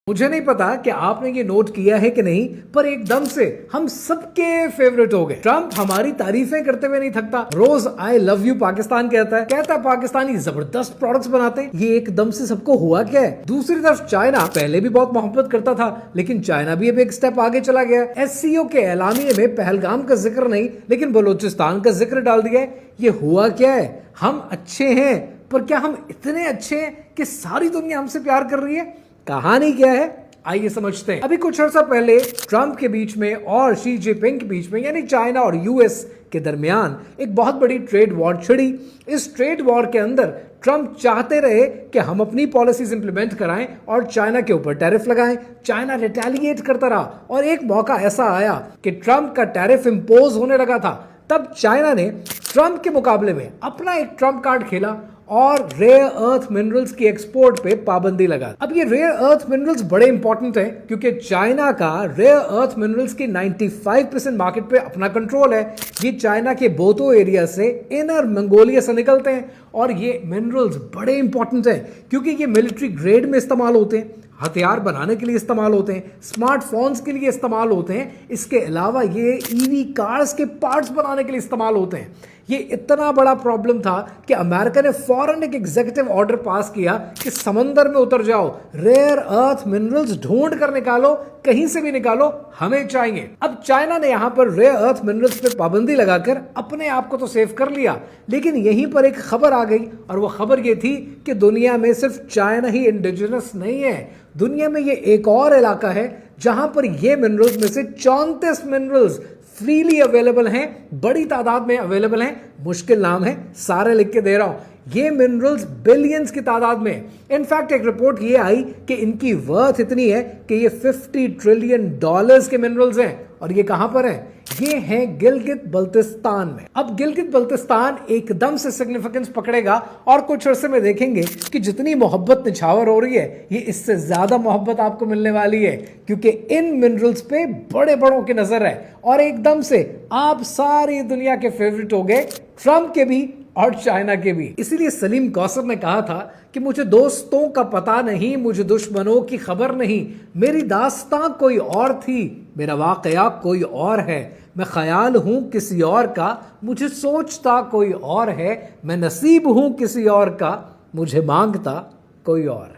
मुझे नहीं पता कि आपने ये नोट किया है कि नहीं, पर एकदम से हम सबके फेवरेट हो गए। ट्रंप हमारी तारीफें करते हुए नहीं थकता, रोज आई लव यू पाकिस्तान कहता है पाकिस्तानी जबरदस्त प्रोडक्ट्स बनाते हैं। ये एकदम से सबको हुआ क्या है? दूसरी तरफ चाइना पहले भी बहुत मोहब्बत करता था, लेकिन चाइना भी अब एक स्टेप आगे चला गया। एससीओ के एलामिये में पहलगाम का जिक्र नहीं, लेकिन बलूचिस्तान का जिक्र डाल दिया है। ये हुआ क्या है? हम अच्छे हैं, पर क्या हम इतने अच्छे हैं कि सारी दुनिया हमसे प्यार कर रही है? कहानी क्या है, आइए समझते हैं। अभी कुछ अर्सा पहले ट्रंप के बीच में और शी जिनपिंग के बीच में, यानी चाइना और यूएस के दरमियान एक बहुत बड़ी ट्रेड वॉर छिड़ी। इस ट्रेड वॉर के अंदर ट्रंप चाहते रहे कि हम अपनी पॉलिसीज इंप्लीमेंट कराएं और चाइना के ऊपर टैरिफ लगाएं। चाइना रिटेलिएट करता रहा और एक मौका ऐसा आया कि ट्रंप का टैरिफ इंपोज होने लगा था। तब चाइना ने ट्रंप के मुकाबले में अपना एक ट्रंप कार्ड खेला और रेयर अर्थ मिनरल्स की एक्सपोर्ट पे पाबंदी लगा। अब ये रेयर अर्थ मिनरल्स बड़े इंपॉर्टेंट हैं, क्योंकि चाइना का रेयर अर्थ मिनरल्स की 95% मार्केट पे अपना कंट्रोल है। ये चाइना के बोतो एरिया से, इनर मंगोलिया से निकलते हैं और ये मिनरल्स बड़े इंपॉर्टेंट हैं, क्योंकि ये मिलिट्री ग्रेड में इस्तेमाल होते हैं, हथियार बनाने के लिए इस्तेमाल होते हैं, स्मार्टफोन्स के लिए इस्तेमाल होते हैं। इसके अलावा ये ईवी कार्स के पार्ट्स बनाने के लिए इस्तेमाल होते हैं। ये इतना बड़ा प्रॉब्लम था कि अमेरिका ने फौरन एक एग्जीक्यूटिव ऑर्डर पास किया कि समंदर में उतर जाओ, रेयर अर्थ मिनरल्स ढूंढ कर निकालो, कहीं से भी निकालो, हमें चाहिए। अब चाइना ने यहां पर रेयर अर्थ मिनरल्स पे पाबंदी लगाकर अपने आप को तो सेव कर लिया, लेकिन यहीं पर एक खबर आ गई, और वो खबर ये थी कि दुनिया में सिर्फ चाइना ही इंडिजिनस नहीं है। दुनिया में ये एक और इलाका है जहां पर ये मिनरल्स में से 34 मिनरल्स फ्रीली अवेलेबल हैं, बड़ी तादाद में अवेलेबल हैं। मुश्किल नाम है, सारे लिख के दे रहा हूं। ये मिनरल्स बिलियंस की तादाद में। इनफैक्ट एक रिपोर्ट ये आई कि इनकी वर्थ इतनी है कि ये $50 ट्रिलियन के मिनरल्स हैं। और ये कहां पर है? ये है गिलगित बल्तिस्तान में। अब गिलगित बल्तिस्तान एकदम से सिग्निफिकेंस पकड़ेगा और कुछ अरसे में देखेंगे कि जितनी मोहब्बत निछावर हो रही है, ये इससे ज्यादा मोहब्बत आपको मिलने वाली है, क्योंकि इन मिनरल्स पे बड़े बड़ों की नजर है। और एकदम से आप सारी दुनिया के फेवरेट हो गए, ट्रंप के भी और चाइना के भी। इसीलिए सलीम कौसर ने कहा था कि मुझे दोस्तों का पता नहीं, मुझे दुश्मनों की खबर नहीं, मेरी दास्तां कोई और थी, मेरा वाकया कोई और है, मैं ख्याल हूं किसी और का, मुझे सोचता कोई और है, मैं नसीब हूं किसी और का, मुझे मांगता कोई और है।